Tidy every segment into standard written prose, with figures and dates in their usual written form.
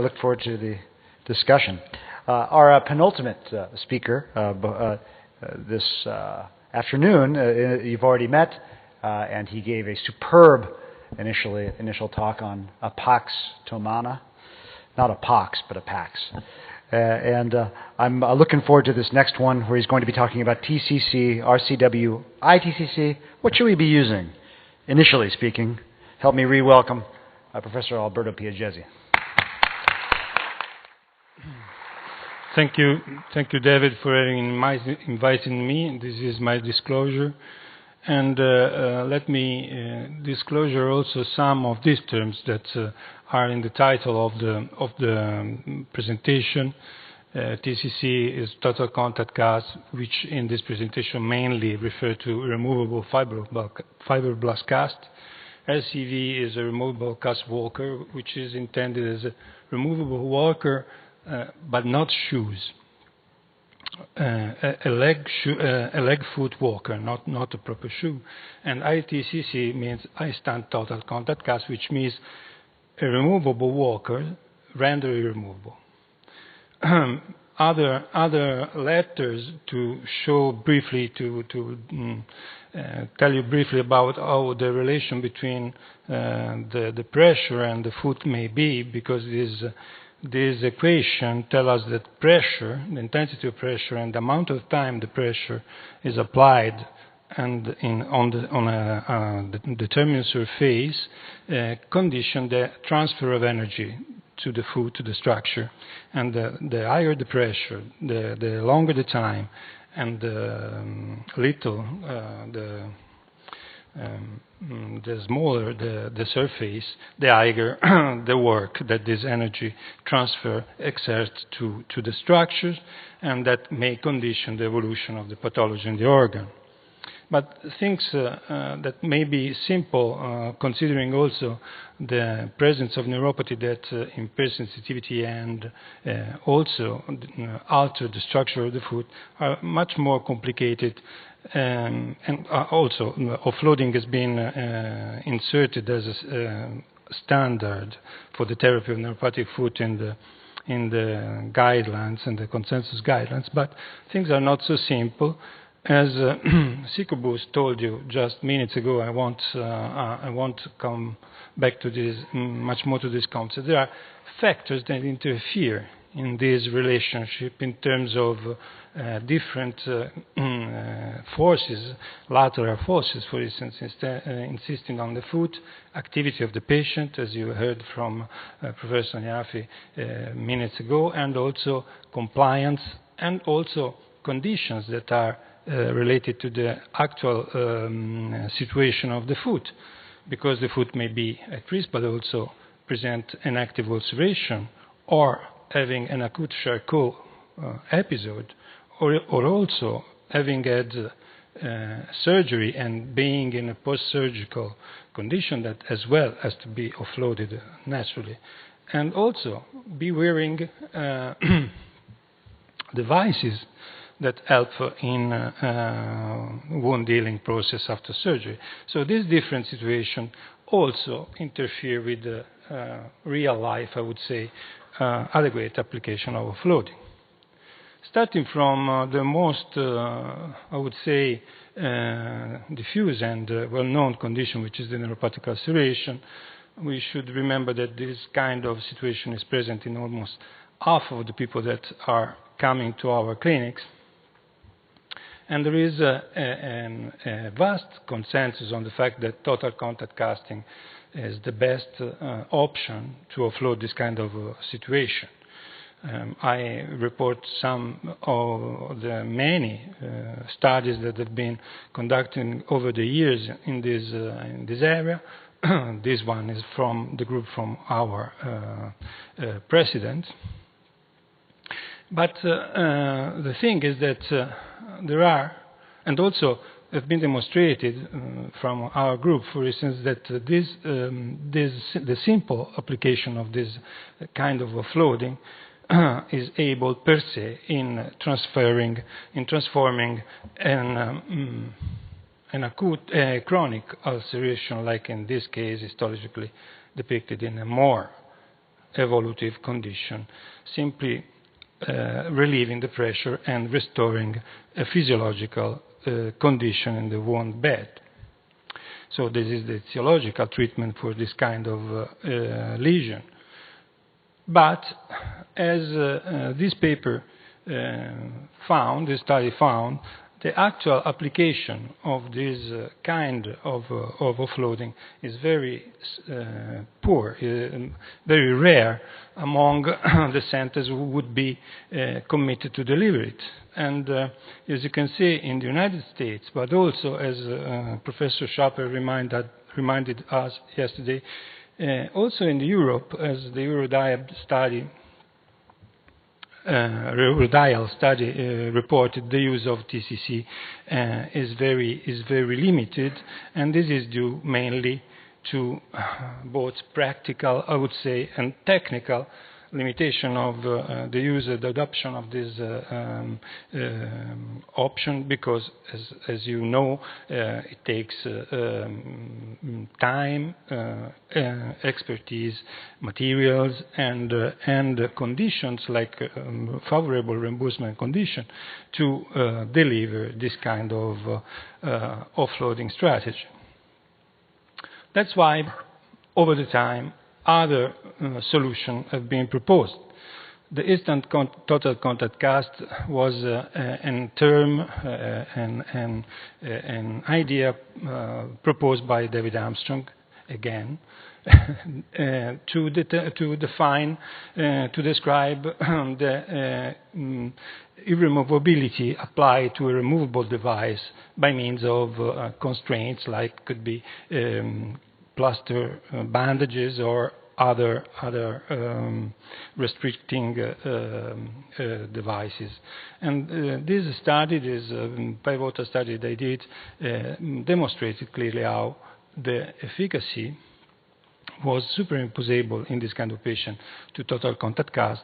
I look forward to the discussion. Our penultimate speaker this afternoon, you've already met, and he gave a superb initial talk on a pax tomana. Not a pox, but a pax. I'm looking forward to this next one where he's going to be talking about TCC, RCW, ITCC. What should we be using? Initially speaking, help me re-welcome Professor Alberto Piaggesi. Thank you, David, for inviting me. This is my disclosure. And let me disclosure also some of these terms that are in the title of the presentation. TCC is total contact gas, which in this presentation mainly refer to removable fiberglass cast. LCV is a removable cast walker, which is intended as a removable walker, but not shoes. A leg foot walker, not a proper shoe. And ITCC means I stand total contact cast, which means a removable walker rendered irremovable. Other letters to show briefly, to tell you briefly about how the relation between the pressure and the foot may be, because this equation tells us that pressure, the intensity of pressure, and the amount of time the pressure is applied and on a determined surface condition the transfer of energy to the foot, to the structure. And the higher the pressure, the longer the time, and the smaller the surface, the higher the work that this energy transfer exerts to the structures, and that may condition the evolution of the pathology in the organ. But things that may be simple, considering also the presence of neuropathy that impairs sensitivity and also alter the structure of the foot, are much more complicated. And also, offloading has been inserted as a standard for the therapy of neuropathic foot in the guidelines and the consensus guidelines. But things are not so simple. As Sikobus told you just minutes ago, I want to come back to this, much more to this concept. There are factors that interfere in this relationship in terms of different forces, lateral forces, for instance, insisting on the foot, activity of the patient, as you heard from Professor Niafi minutes ago, and also compliance, and also conditions that are related to the actual situation of the foot, because the foot may be at risk, but also present an active ulceration, or having an acute Charcot episode, or also having had surgery and being in a post-surgical condition that as well has to be offloaded naturally. And also be wearing devices that help in wound healing process after surgery. So this different situation also interfere with the real life, I would say, adequate application of offloading. Starting from the most, I would say, diffuse and well-known condition, which is the neuropathic ulceration, we should remember that this kind of situation is present in almost half of the people that are coming to our clinics. And there is a vast consensus on the fact that total contact casting is the best option to offload this kind of situation. I report some of the many studies that have been conducted over the years in this area. This one is from the group from our president. But the thing is that there are, and also have been demonstrated from our group, for instance, that the simple application of this kind of offloading is able per se in transforming an acute, chronic ulceration, like in this case histologically depicted in a more evolutive condition, simply relieving the pressure and restoring a physiological condition in the wound bed. So this is the etiological treatment for this kind of lesion. But as this paper found, this study found, the actual application of this kind of offloading is very poor, very rare among the centers who would be committed to deliver it. And as you can see in the United States, but also as Professor Schapper reminded us yesterday, also in Europe, as the Eurodial study reported, the use of TCC is very limited, and this is due mainly to both practical, I would say, and technical limitation of the use and adoption of this option, because as you know, it takes time, expertise, materials, and conditions like favorable reimbursement condition to deliver this kind of offloading strategy. That's why over the time other solutions have been proposed. The instant total contact cast was an idea proposed by David Armstrong again to describe the irremovability applied to a removable device by means of constraints like could be plaster bandages or other restricting devices. And this study, this pivotal study they did, demonstrated clearly how the efficacy was superimposable in this kind of patient to total contact cast,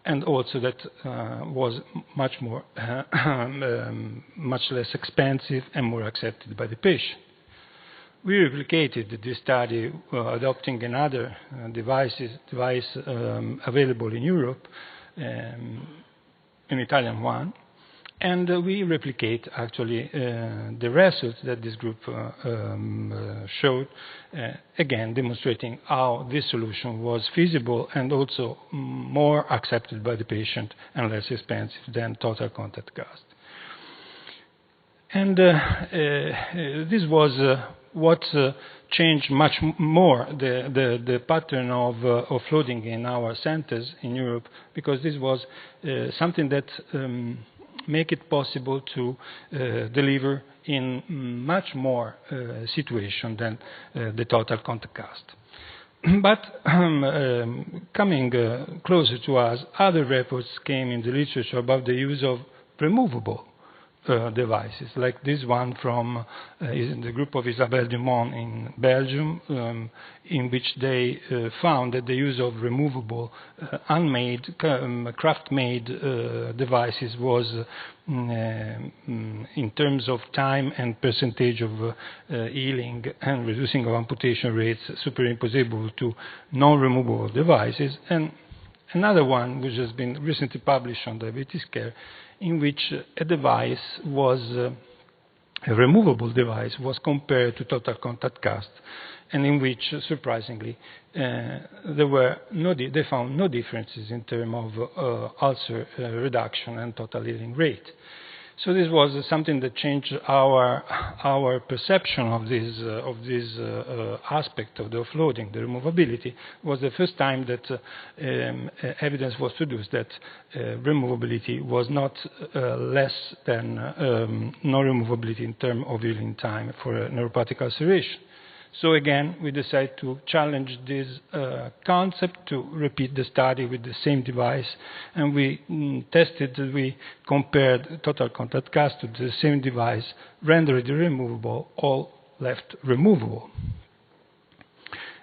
and also that was much less expensive and more accepted by the patient. We replicated this study adopting another device available in Europe, an Italian one, and we replicate actually the results that this group showed, again demonstrating how this solution was feasible and also more accepted by the patient and less expensive than total contact cast. And this was what changed much more the pattern of offloading in our centers in Europe, because this was something that make it possible to deliver in much more situation than the total contact cast. But coming closer to us, other reports came in the literature about the use of removable devices, like this one from the group of Isabelle Dumont in Belgium, in which they found that the use of removable, unmade, craft-made devices was, in terms of time and percentage of healing and reducing of amputation rates, superimposable to non-removable devices. And another one, which has been recently published on diabetes care, in which a device was, a removable device was compared to total contact cast, and in which, surprisingly, they found no differences in terms of ulcer reduction and total healing rate. So this was something that changed our perception of this aspect of the offloading. The removability was the first time that evidence was produced that removability was not less than non-removability in terms of healing time for a neuropathic ulceration. So again, we decided to challenge this concept, to repeat the study with the same device, and we we compared total contact cast to the same device, rendered removable, all left removable.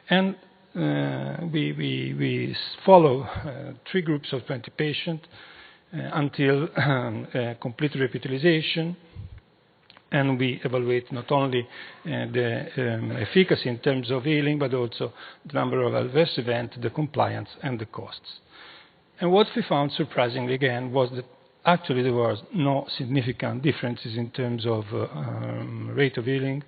And we follow 3 groups of 20 patients until complete revitalization. And we evaluate not only the efficacy in terms of healing, but also the number of adverse events, the compliance, and the costs. And what we found, surprisingly again, was that actually there was no significant differences in terms of rate of healing.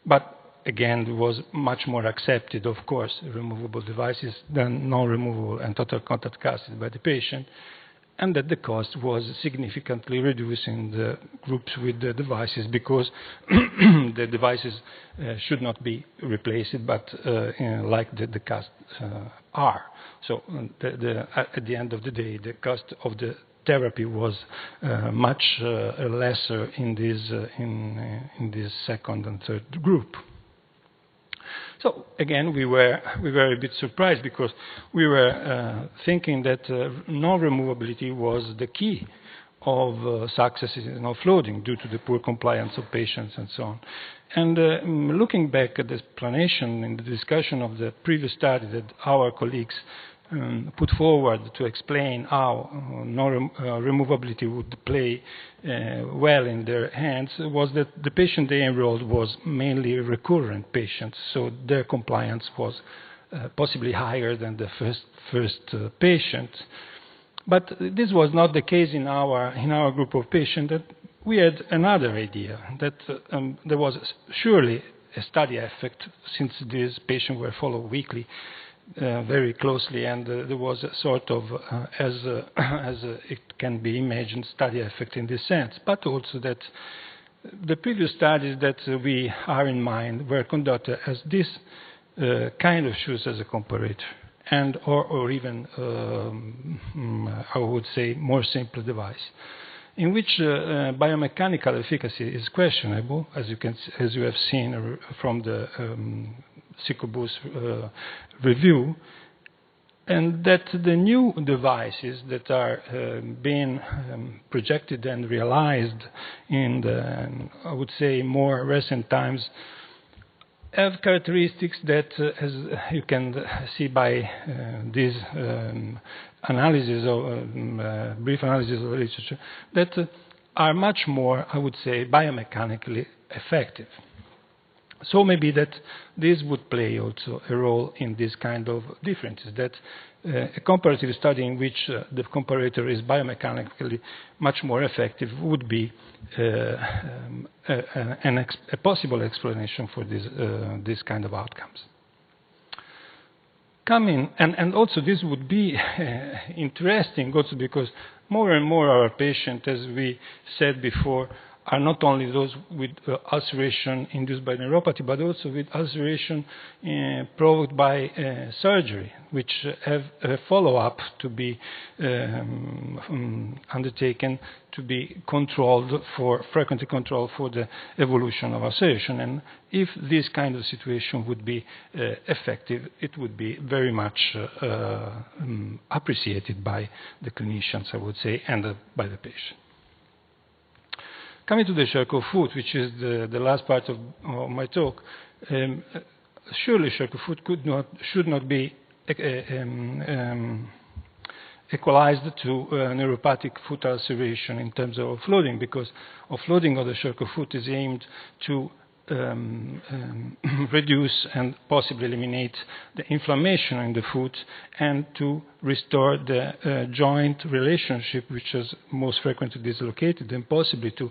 But again, it was much more accepted, of course, removable devices than non-removable and total contact casts by the patient, and that the cost was significantly reduced in the groups with the devices because the devices should not be replaced, but like the casts are. So at the end of the day, the cost of the therapy was much lesser in this second and third group. So again, we were a bit surprised because we were thinking that non-removability was the key of success in offloading due to the poor compliance of patients and so on. And looking back at the explanation in the discussion of the previous study that our colleagues put forward to explain how non-removability would play well in their hands was that the patient they enrolled was mainly recurrent patients, so their compliance was possibly higher than the first patient. But this was not the case in our group of patients. That we had another idea that there was surely a study effect since these patients were followed weekly. Very closely, and there was a sort of, as it can be imagined, study effect in this sense, but also that the previous studies that we are in mind were conducted as this kind of shoes as a comparator, and or even, I would say, more simple device, in which biomechanical efficacy is questionable, as you have seen from the Sikobus review, and that the new devices that are being projected and realized in the, I would say, more recent times have characteristics that, as you can see by this analysis or brief analysis of the literature, that are much more, I would say, biomechanically effective. So maybe that this would play also a role in this kind of differences, that a comparative study in which the comparator is biomechanically much more effective would be a possible explanation for this kind of outcomes. And also this would be interesting also because more and more our patients, as we said before, are not only those with ulceration induced by neuropathy, but also with ulceration provoked by surgery, which have a follow-up to be undertaken to be frequently controlled for the evolution of ulceration. And if this kind of situation would be effective, it would be very much appreciated by the clinicians, I would say, and by the patient. Coming to the Charcot foot, which is the last part of my talk, surely Charcot foot should not be equalized to neuropathic foot ulceration in terms of offloading, because offloading of the Charcot foot is aimed to reduce and possibly eliminate the inflammation in the foot and to restore the joint relationship, which is most frequently dislocated, and possibly to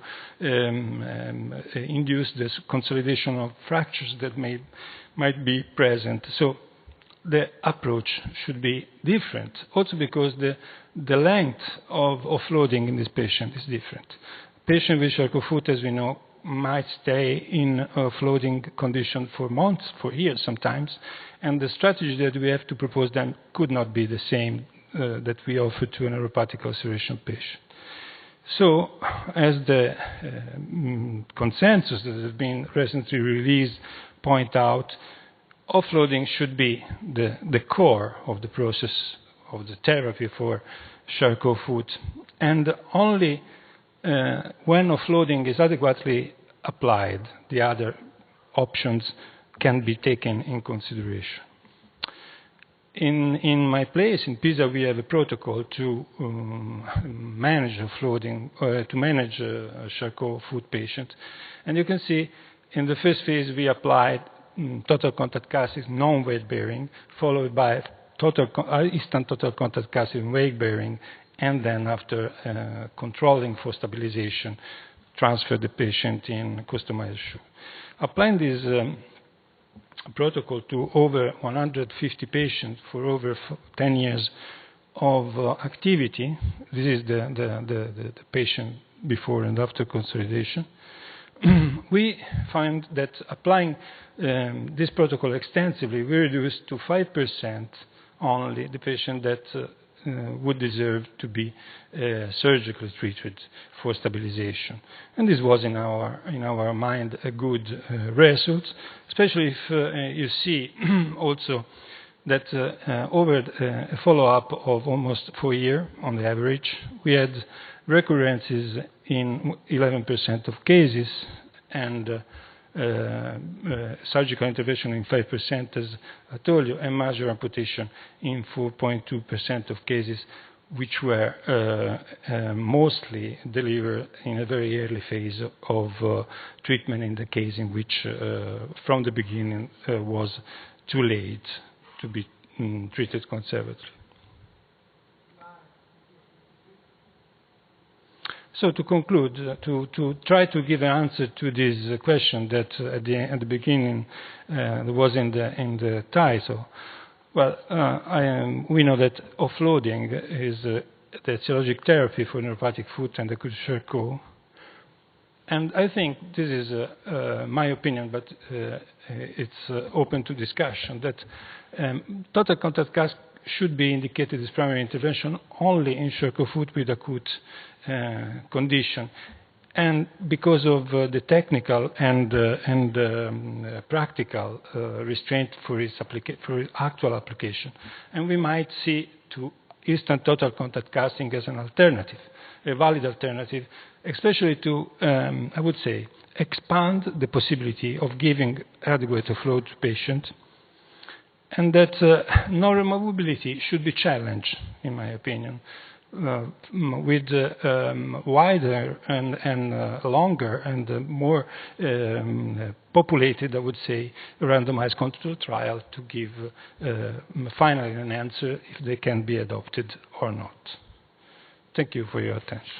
induce this consolidation of fractures that might be present. So the approach should be different, also because the length of offloading in this patient is different. Patient with Charcot foot, as we know, might stay in a floating condition for months, for years sometimes, and the strategy that we have to propose then could not be the same that we offer to a neuropathic ulceration patient. So, as the consensus that has been recently released point out, offloading should be the core of the process of the therapy for Charcot foot, and only when offloading is adequately applied, the other options can be taken in consideration. In my place in Pisa, we have a protocol to manage offloading, to manage Charcot food patient. And you can see in the first phase we applied total contact casting, non-weight bearing, followed by instant total contact casting, weight bearing, and then after controlling for stabilization, transfer the patient in customized shoe. Applying this protocol to over 150 patients for over 10 years of activity. This is the patient before and after consolidation. We find that applying this protocol extensively, we reduced to 5% only the patient that would deserve to be surgically treated for stabilization. And this was, in our mind, a good result, especially if you see also that over a follow-up of almost 4 years on the average, we had recurrences in 11% of cases and surgical intervention in 5%, as I told you, and major amputation in 4.2% of cases, which were mostly delivered in a very early phase of treatment, in the case in which from the beginning was too late to be treated conservatively. So to conclude, to try to give an answer to this question that at the beginning was in the title, well, we know that offloading is the etiologic therapy for neuropathic foot and acute Charcot. And I think this is my opinion, but it's open to discussion, that total contact cast should be indicated as primary intervention only in Charcot foot with acute condition. And because of the technical and practical restraint for its actual application. And we might see to instant total contact casting as an alternative, a valid alternative, especially to, I would say, expand the possibility of giving adequate offload to patients, and that neuromobility should be challenged, in my opinion, with wider and longer and more populated, I would say, randomized controlled trial to give finally an answer if they can be adopted or not. Thank you for your attention.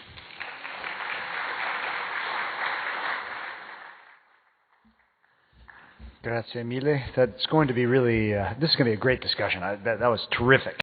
Grazie mille. That's going to be really, this is going to be a great discussion. That was terrific.